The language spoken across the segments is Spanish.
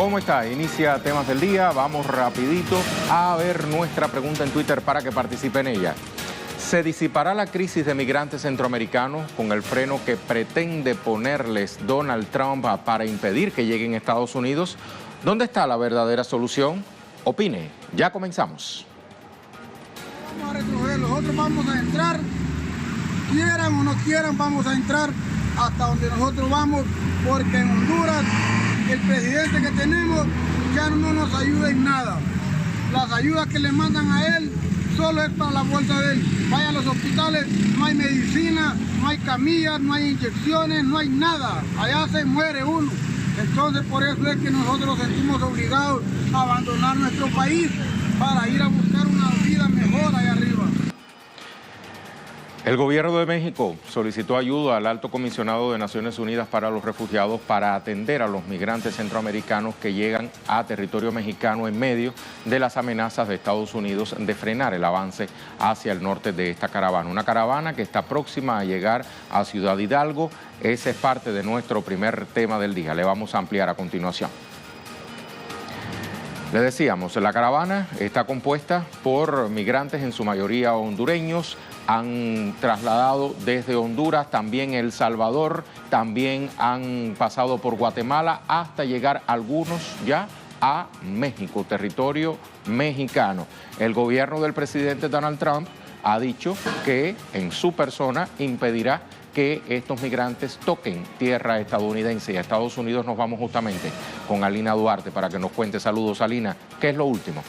¿Cómo está? Inicia temas del día. Vamos rapidito a ver nuestra pregunta en Twitter para que participe en ella. ¿Se disipará la crisis de migrantes centroamericanos con el freno que pretende ponerles Donald Trump para impedir que lleguen a Estados Unidos? ¿Dónde está la verdadera solución? Opine. Ya comenzamos. Vamos a retroceder. Nosotros vamos a entrar, quieran o no quieran, vamos a entrar hasta donde nosotros vamos, porque en Honduras el presidente que tenemos ya no nos ayuda en nada. Las ayudas que le mandan a él solo es para la bolsa de él. Vaya a los hospitales, no hay medicina, no hay camillas, no hay inyecciones, no hay nada. Allá se muere uno. Entonces por eso es que nosotros nos sentimos obligados a abandonar nuestro país para ir a buscar una vida mejor allá arriba. El gobierno de México solicitó ayuda al Alto Comisionado de Naciones Unidas para los Refugiados para atender a los migrantes centroamericanos que llegan a territorio mexicano en medio de las amenazas de Estados Unidos de frenar el avance hacia el norte de esta caravana. Una caravana que está próxima a llegar a Ciudad Hidalgo. Ese es parte de nuestro primer tema del día. Le vamos a ampliar a continuación. Le decíamos, la caravana está compuesta por migrantes, en su mayoría hondureños. Han trasladado desde Honduras, también El Salvador, también han pasado por Guatemala hasta llegar algunos ya a México, territorio mexicano. El gobierno del presidente Donald Trump ha dicho que en su persona impedirá que estos migrantes toquen tierra estadounidense. Y a Estados Unidos nos vamos justamente con Alina Duarte para que nos cuente. Saludos, Alina. ¿Qué es lo último?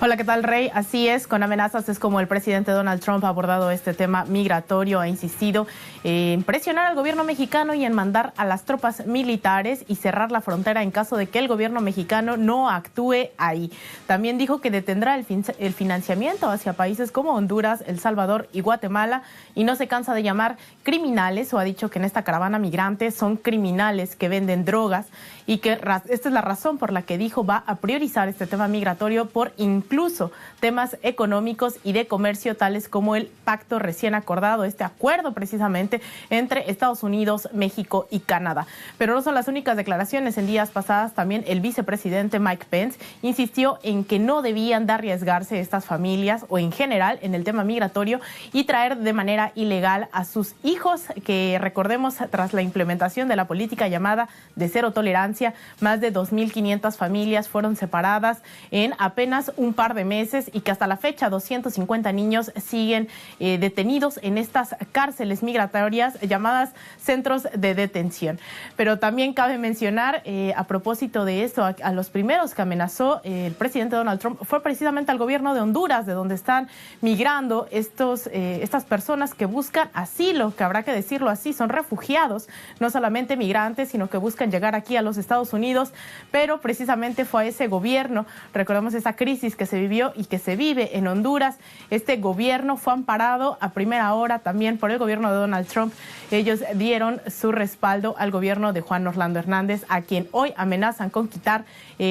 Hola, ¿qué tal, Rey? Así es, con amenazas es como el presidente Donald Trump ha abordado este tema migratorio, ha insistido en presionar al gobierno mexicano y en mandar a las tropas militares y cerrar la frontera en caso de que el gobierno mexicano no actúe ahí. También dijo que detendrá el financiamiento hacia países como Honduras, El Salvador y Guatemala y no se cansa de llamar criminales, o ha dicho que en esta caravana migrantes son criminales que venden drogas y que esta es la razón por la que dijo va a priorizar este tema migratorio por incluso temas económicos y de comercio, tales como el pacto recién acordado, este acuerdo precisamente entre Estados Unidos, México y Canadá. Pero no son las únicas declaraciones. En días pasadas también el vicepresidente Mike Pence insistió en que no debían de arriesgarse estas familias o en general en el tema migratorio y traer de manera ilegal a sus hijos, que recordemos, tras la implementación de la política llamada de cero tolerancia, más de 2.500 familias fueron separadas en apenas un par de meses y que hasta la fecha 250 niños siguen detenidos en estas cárceles migratorias llamadas centros de detención. Pero también cabe mencionar, a propósito de esto, a los primeros que amenazó el presidente Donald Trump fue precisamente al gobierno de Honduras, de donde están migrando estas personas que buscan asilo, que habrá que decirlo así, son refugiados, no solamente migrantes, sino que buscan llegar aquí a los Estados Unidos, pero precisamente fue a ese gobierno, recordemos esa crisis que se vivió y que se vive en Honduras. Este gobierno fue amparado a primera hora también por el gobierno de Donald Trump. Ellos dieron su respaldo al gobierno de Juan Orlando Hernández, a quien hoy amenazan con quitar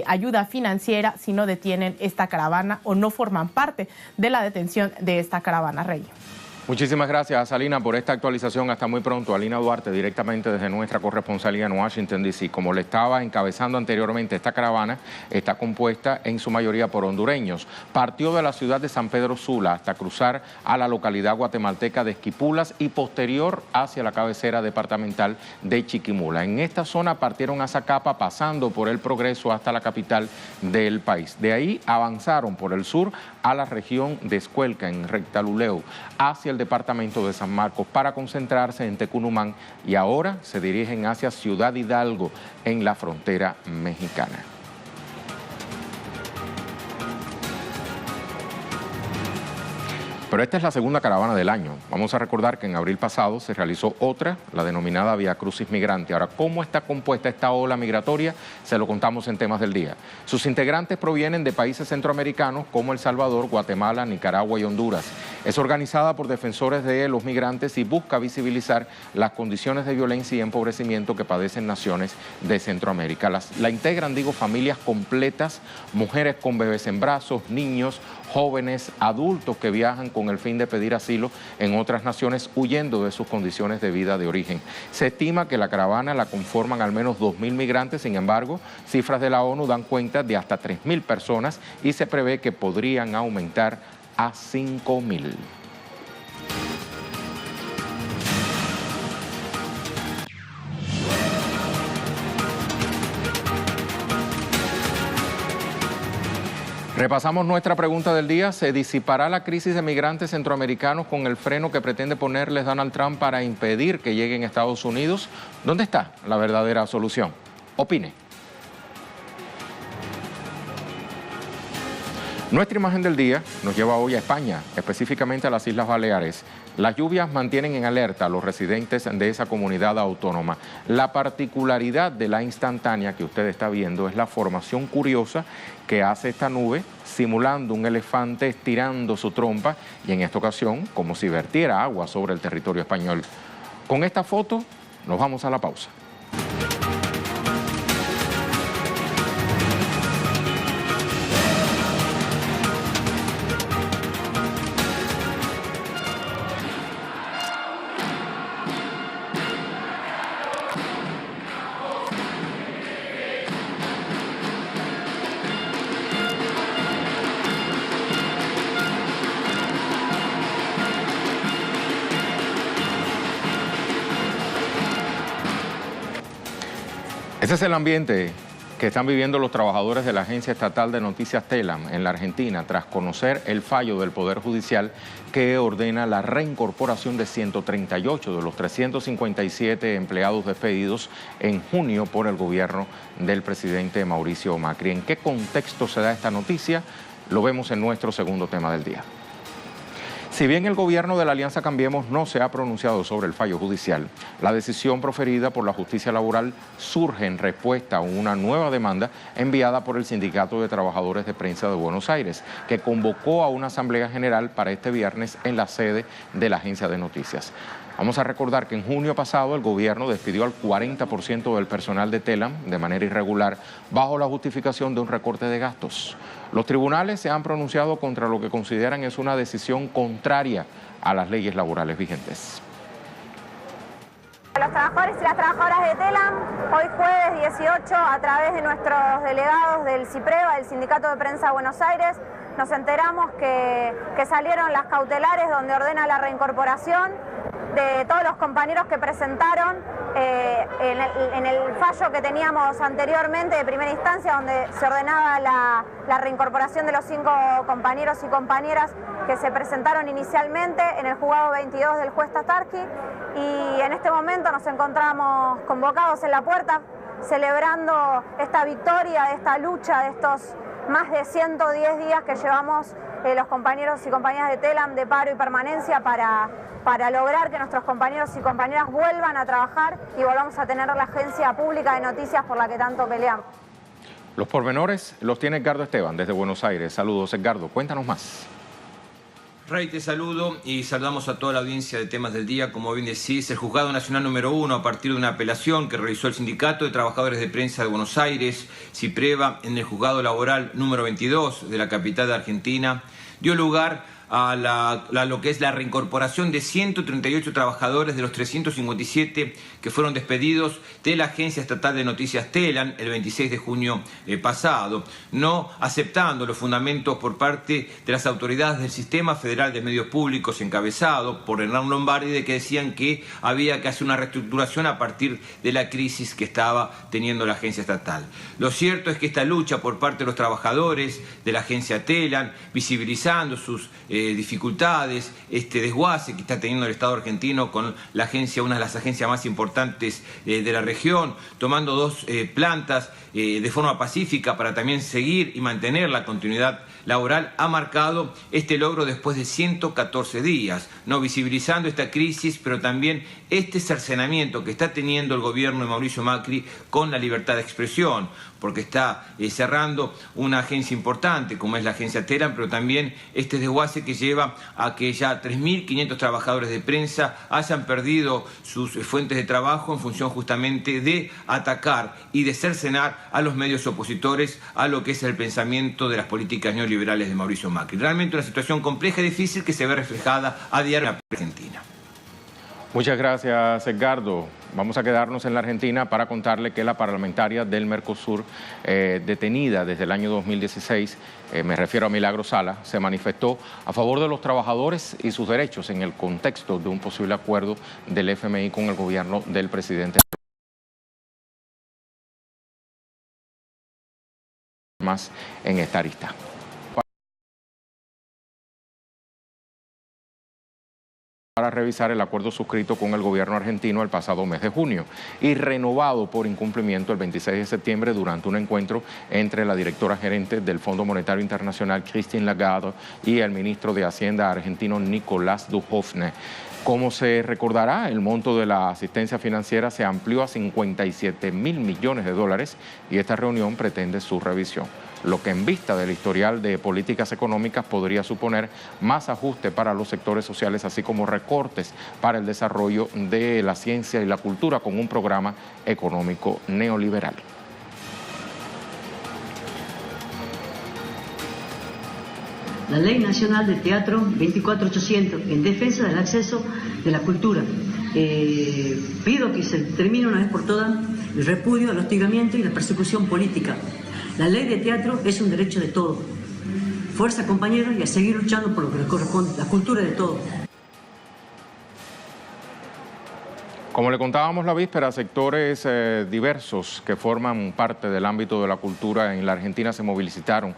ayuda financiera si no detienen esta caravana o no forman parte de la detención de esta caravana, Rey. Muchísimas gracias, Alina, por esta actualización. Hasta muy pronto. Alina Duarte, directamente desde nuestra corresponsalía en Washington, D.C. Como le estaba encabezando anteriormente, esta caravana está compuesta en su mayoría por hondureños. Partió de la ciudad de San Pedro Sula hasta cruzar a la localidad guatemalteca de Esquipulas y posterior hacia la cabecera departamental de Chiquimula. En esta zona partieron a Zacapa, pasando por el Progreso hasta la capital del país. De ahí avanzaron por el sur a la región de Escuelca, en Rectaluleu, hacia el departamento de San Marcos para concentrarse en Tecunumán y ahora se dirigen hacia Ciudad Hidalgo en la frontera mexicana. Pero esta es la segunda caravana del año. Vamos a recordar que en abril pasado se realizó otra, la denominada Vía Crucis Migrante. Ahora, ¿cómo está compuesta esta ola migratoria? Se lo contamos en temas del día. Sus integrantes provienen de países centroamericanos como El Salvador, Guatemala, Nicaragua y Honduras. Es organizada por defensores de los migrantes y busca visibilizar las condiciones de violencia y empobrecimiento que padecen naciones de Centroamérica. La integran, familias completas, mujeres con bebés en brazos, niños, jóvenes, adultos que viajan con el fin de pedir asilo en otras naciones huyendo de sus condiciones de vida de origen. Se estima que la caravana la conforman al menos 2.000 migrantes, sin embargo, cifras de la ONU dan cuenta de hasta 3.000 personas y se prevé que podrían aumentar a 5.000. Repasamos nuestra pregunta del día. ¿Se disipará la crisis de migrantes centroamericanos con el freno que pretende ponerles Donald Trump para impedir que lleguen a Estados Unidos? ¿Dónde está la verdadera solución? Opine. Nuestra imagen del día nos lleva hoy a España, específicamente a las Islas Baleares. Las lluvias mantienen en alerta a los residentes de esa comunidad autónoma. La particularidad de la instantánea que usted está viendo es la formación curiosa que hace esta nube, simulando un elefante estirando su trompa y en esta ocasión como si vertiera agua sobre el territorio español. Con esta foto nos vamos a la pausa. Ese es el ambiente que están viviendo los trabajadores de la Agencia Estatal de Noticias TELAM en la Argentina tras conocer el fallo del Poder Judicial que ordena la reincorporación de 138 de los 357 empleados despedidos en junio por el gobierno del presidente Mauricio Macri. ¿En qué contexto se da esta noticia? Lo vemos en nuestro segundo tema del día. Si bien el gobierno de la Alianza Cambiemos no se ha pronunciado sobre el fallo judicial, la decisión proferida por la justicia laboral surge en respuesta a una nueva demanda enviada por el Sindicato de Trabajadores de Prensa de Buenos Aires, que convocó a una asamblea general para este viernes en la sede de la agencia de noticias. Vamos a recordar que en junio pasado el gobierno despidió al 40% del personal de TELAM de manera irregular bajo la justificación de un recorte de gastos. Los tribunales se han pronunciado contra lo que consideran es una decisión contraria a las leyes laborales vigentes. Los trabajadores y las trabajadoras de TELAM, hoy jueves 18, a través de nuestros delegados del CIPREVA, del Sindicato de Prensa de Buenos Aires, nos enteramos que salieron las cautelares donde ordena la reincorporación de todos los compañeros que presentaron en el fallo que teníamos anteriormente de primera instancia, donde se ordenaba la reincorporación de los 5 compañeros y compañeras que se presentaron inicialmente en el juzgado 22 del juez Tatarqui, y en este momento nos encontramos convocados en la puerta celebrando esta victoria, esta lucha de estos más de 110 días que llevamos los compañeros y compañeras de TELAM de paro y permanencia para lograr que nuestros compañeros y compañeras vuelvan a trabajar y volvamos a tener la agencia pública de noticias por la que tanto peleamos. Los pormenores los tiene Edgardo Esteban desde Buenos Aires. Saludos, Edgardo, cuéntanos más. Rey, te saludo y saludamos a toda la audiencia de Temas del Día. Como bien decís, el Juzgado Nacional número 1, a partir de una apelación que realizó el Sindicato de Trabajadores de Prensa de Buenos Aires, CIPREVA, en el Juzgado Laboral número 22 de la capital de Argentina, dio lugar a lo que es la reincorporación de 138 trabajadores de los 357 que fueron despedidos de la Agencia Estatal de Noticias TELAM el 26 de junio pasado, no aceptando los fundamentos por parte de las autoridades del Sistema Federal de Medios Públicos encabezado por Hernán Lombardi, de que decían que había que hacer una reestructuración a partir de la crisis que estaba teniendo la agencia estatal. Lo cierto es que esta lucha por parte de los trabajadores de la agencia TELAM, visibilizando sus dificultades, este desguace que está teniendo el Estado argentino con la agencia, una de las agencias más importantes de la región, tomando 2 plantas de forma pacífica para también seguir y mantener la continuidad laboral, ha marcado este logro después de 114 días, no visibilizando esta crisis, pero también este cercenamiento que está teniendo el gobierno de Mauricio Macri con la libertad de expresión, porque está cerrando una agencia importante como es la agencia TELAM, pero también este desguace que lleva a que ya 3.500 trabajadores de prensa hayan perdido sus fuentes de trabajo en función justamente de atacar y de cercenar a los medios opositores a lo que es el pensamiento de las políticas neoliberales de Mauricio Macri. Realmente una situación compleja y difícil que se ve reflejada a diario en la Argentina. Muchas gracias, Edgardo. Vamos a quedarnos en la Argentina para contarle que la parlamentaria del Mercosur, detenida desde el año 2016, me refiero a Milagros Sala, se manifestó a favor de los trabajadores y sus derechos en el contexto de un posible acuerdo del FMI con el gobierno del presidente. Más en esta arista. Para revisar el acuerdo suscrito con el gobierno argentino el pasado mes de junio y renovado por incumplimiento el 26 de septiembre durante un encuentro entre la directora gerente del Fondo Monetario Internacional, Christine Lagarde, y el ministro de Hacienda argentino, Nicolás Dujovne. Como se recordará, el monto de la asistencia financiera se amplió a 57.000 millones de dólares y esta reunión pretende su revisión, lo que en vista del historial de políticas económicas podría suponer más ajuste para los sectores sociales, así como recortes para el desarrollo de la ciencia y la cultura con un programa económico neoliberal. La Ley Nacional de Teatro 24800 en defensa del acceso de la cultura. Pido que se termine una vez por todas el repudio al hostigamiento y la persecución política. La ley de teatro es un derecho de todos. Fuerza, compañeros, y a seguir luchando por lo que les corresponde, la cultura de todos. Como le contábamos la víspera, sectores diversos que forman parte del ámbito de la cultura en la Argentina se movilizaron,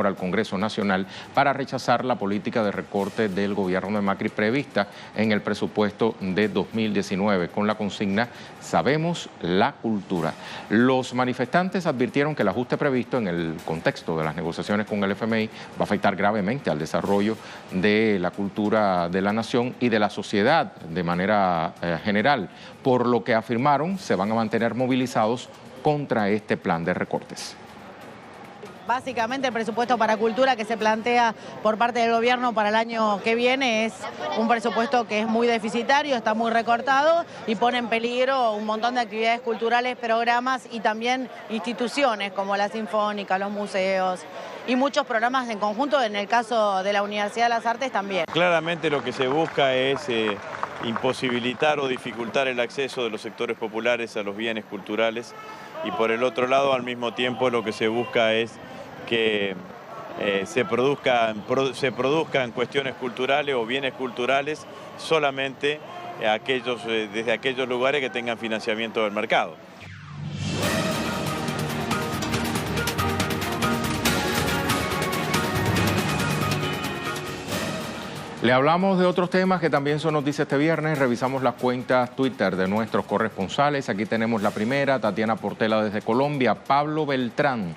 al Congreso Nacional para rechazar la política de recorte del gobierno de Macri prevista en el presupuesto de 2019 con la consigna "Sabemos la cultura". Los manifestantes advirtieron que el ajuste previsto en el contexto de las negociaciones con el FMI va a afectar gravemente al desarrollo de la cultura de la nación y de la sociedad de manera general, por lo que afirmaron se van a mantener movilizados contra este plan de recortes. Básicamente el presupuesto para cultura que se plantea por parte del gobierno para el año que viene es un presupuesto que es muy deficitario, está muy recortado y pone en peligro un montón de actividades culturales, programas y también instituciones como la Sinfónica, los museos y muchos programas en conjunto, en el caso de la Universidad de las Artes también. Claramente lo que se busca es imposibilitar o dificultar el acceso de los sectores populares a los bienes culturales y por el otro lado al mismo tiempo lo que se busca es que se produzcan cuestiones culturales o bienes culturales solamente desde aquellos lugares que tengan financiamiento del mercado. Le hablamos de otros temas que también son noticias este viernes. Revisamos las cuentas Twitter de nuestros corresponsales. Aquí tenemos la primera, Tatiana Portela desde Colombia. Pablo Beltrán,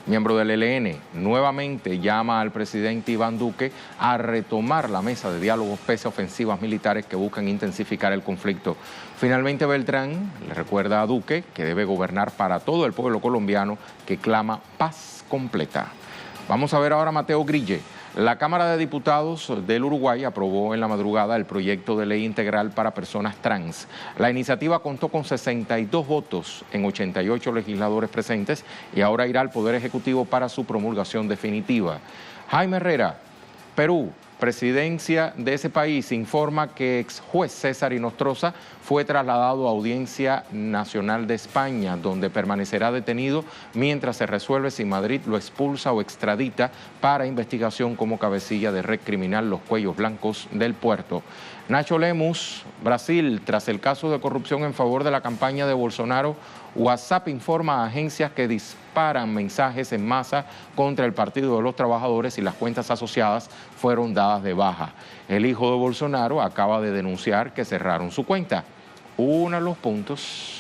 miembro del ELN, nuevamente llama al presidente Iván Duque a retomar la mesa de diálogos pese a ofensivas militares que buscan intensificar el conflicto. Finalmente, Beltrán le recuerda a Duque que debe gobernar para todo el pueblo colombiano que clama paz completa. Vamos a ver ahora a Mateo Grille. La Cámara de Diputados del Uruguay aprobó en la madrugada el proyecto de ley integral para personas trans. La iniciativa contó con 62 votos en 88 legisladores presentes y ahora irá al Poder Ejecutivo para su promulgación definitiva. Jaime Herrera, Perú. Presidencia de ese país informa que ex juez César Inostroza fue trasladado a Audiencia Nacional de España, donde permanecerá detenido mientras se resuelve si Madrid lo expulsa o extradita para investigación como cabecilla de red criminal Los Cuellos Blancos del Puerto. Nacho Lemus, Brasil, tras el caso de corrupción en favor de la campaña de Bolsonaro, WhatsApp informa a agencias que disparan mensajes en masa contra el Partido de los Trabajadores y las cuentas asociadas fueron dadas de baja. El hijo de Bolsonaro acaba de denunciar que cerraron su cuenta. Uno de los puntos.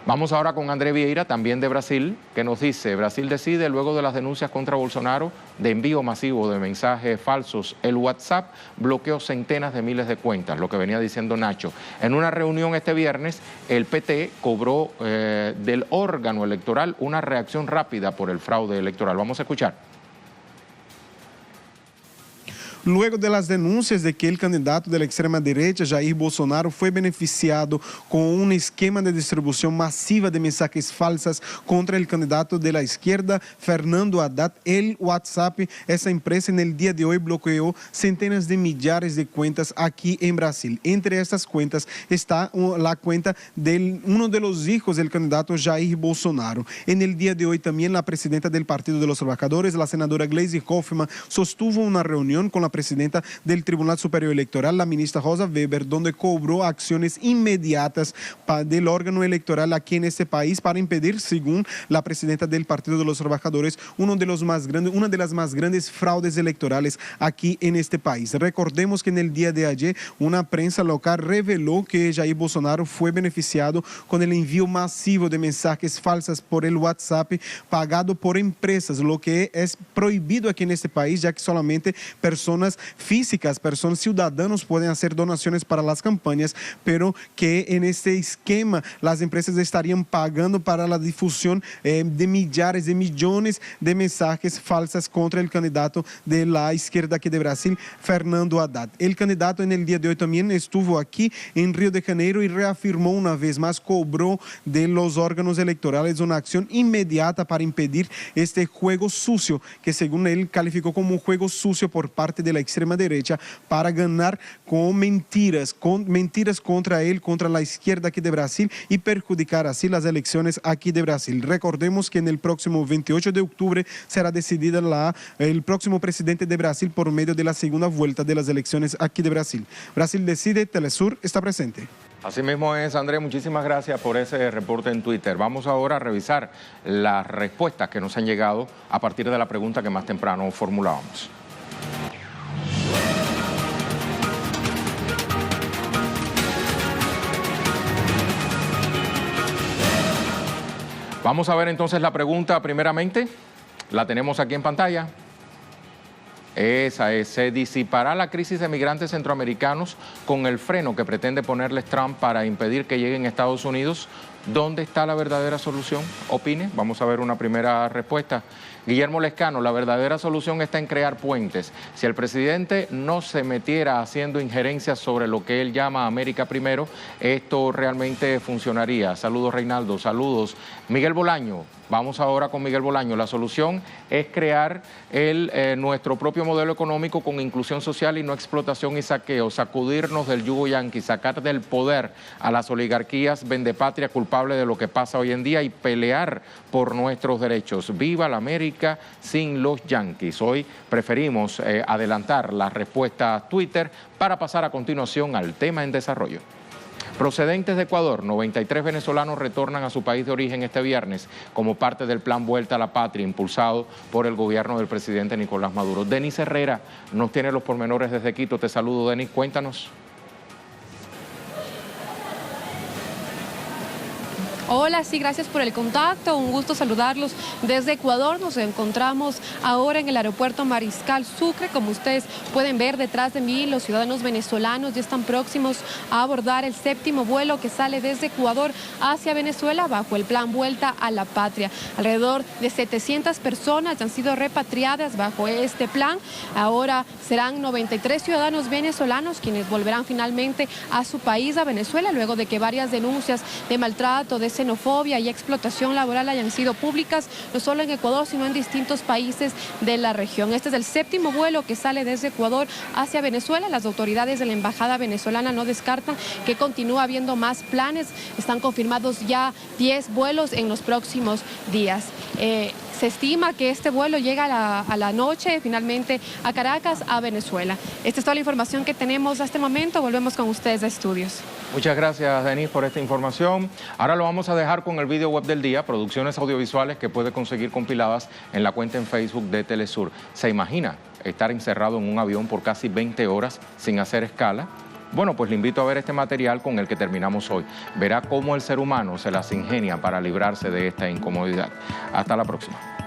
Vamos ahora con André Vieira, también de Brasil, que nos dice: Brasil decide, luego de las denuncias contra Bolsonaro de envío masivo de mensajes falsos, el WhatsApp bloqueó centenas de miles de cuentas, lo que venía diciendo Nacho. En una reunión este viernes, el PT cobró del órgano electoral una reacción rápida por el fraude electoral. Vamos a escuchar. luego de las denuncias de que el candidato de la extrema derecha, Jair Bolsonaro, fue beneficiado con un esquema de distribución masiva de mensajes falsas contra el candidato de la izquierda, Fernando Haddad, el WhatsApp, esa empresa en el día de hoy bloqueó centenas de millares de cuentas aquí en Brasil. Entre estas cuentas está la cuenta de uno de los hijos del candidato Jair Bolsonaro. En el día de hoy también la presidenta del Partido de los Trabajadores, la senadora Gleisi Hoffmann, sostuvo una reunión con la presidenta del Tribunal Superior Electoral, la ministra Rosa Weber, donde cobró acciones inmediatas del órgano electoral aquí en este país para impedir, según la presidenta del Partido de los Trabajadores, una de las más grandes fraudes electorales aquí en este país. Recordemos que en el día de ayer una prensa local reveló que Jair Bolsonaro fue beneficiado con el envío masivo de mensajes falsos por el WhatsApp pagado por empresas, lo que es prohibido aquí en este país, ya que solamente personas físicas, personas ciudadanos pueden hacer donaciones para las campañas, pero que en este esquema las empresas estarían pagando para la difusión de millares, de millones de mensajes falsos contra el candidato de la izquierda aquí de Brasil, Fernando Haddad. El candidato en el día de hoy también estuvo aquí en Río de Janeiro y reafirmó una vez más, cobró de los órganos electorales una acción inmediata para impedir este juego sucio, que según él calificó como un juego sucio por parte de la extrema derecha para ganar con mentiras contra él, contra la izquierda aquí de Brasil y perjudicar así las elecciones aquí de Brasil. Recordemos que en el próximo 28 de octubre será decidida el próximo presidente de Brasil por medio de la segunda vuelta de las elecciones aquí de Brasil. Brasil Decide, Telesur está presente. Así mismo es, Andrés, muchísimas gracias por ese reporte en Twitter. Vamos ahora a revisar las respuestas que nos han llegado a partir de la pregunta que más temprano formulábamos. Vamos a ver entonces la pregunta primeramente. La tenemos aquí en pantalla. Esa es: ¿se disipará la crisis de migrantes centroamericanos con el freno que pretende ponerles Trump para impedir que lleguen a Estados Unidos? ¿Dónde está la verdadera solución? Opine. Vamos a ver una primera respuesta. Guillermo Lescano: la verdadera solución está en crear puentes. Si el presidente no se metiera haciendo injerencias sobre lo que él llama América Primero, esto realmente funcionaría. Saludos, Reinaldo. Saludos. Miguel Bolaño. Vamos ahora con Miguel Bolaño. La solución es crear nuestro propio modelo económico con inclusión social y no explotación y saqueo, sacudirnos del yugo yanqui, sacar del poder a las oligarquías vendepatria culpables de lo que pasa hoy en día y pelear por nuestros derechos. Viva la América sin los yanquis. Hoy preferimos adelantar la respuesta a Twitter para pasar a continuación al tema en desarrollo. Procedentes de Ecuador, 93 venezolanos retornan a su país de origen este viernes como parte del plan Vuelta a la Patria impulsado por el gobierno del presidente Nicolás Maduro. Denis Herrera nos tiene los pormenores desde Quito. Te saludo, Denis, cuéntanos. Hola, sí, gracias por el contacto, un gusto saludarlos desde Ecuador. Nos encontramos ahora en el aeropuerto Mariscal Sucre. Como ustedes pueden ver detrás de mí, los ciudadanos venezolanos ya están próximos a abordar el 7º vuelo que sale desde Ecuador hacia Venezuela bajo el plan Vuelta a la Patria. Alrededor de 700 personas han sido repatriadas bajo este plan. Ahora serán 93 ciudadanos venezolanos quienes volverán finalmente a su país, a Venezuela, luego de que varias denuncias de maltrato, de xenofobia y explotación laboral hayan sido públicas, no solo en Ecuador, sino en distintos países de la región. Este es el 7º vuelo que sale desde Ecuador hacia Venezuela. Las autoridades de la embajada venezolana no descartan que continúa habiendo más planes. Están confirmados ya 10 vuelos en los próximos días. Se estima que este vuelo llega a la noche finalmente a Caracas, a Venezuela. Esta es toda la información que tenemos hasta el momento. Volvemos con ustedes a estudios. Muchas gracias, Denis, por esta información. Ahora lo vamos a dejar con el video web del día, producciones audiovisuales que puede conseguir compiladas en la cuenta en Facebook de Telesur. ¿Se imagina estar encerrado en un avión por casi 20 horas sin hacer escala? Bueno, pues le invito a ver este material con el que terminamos hoy. Verá cómo el ser humano se las ingenia para librarse de esta incomodidad. Hasta la próxima.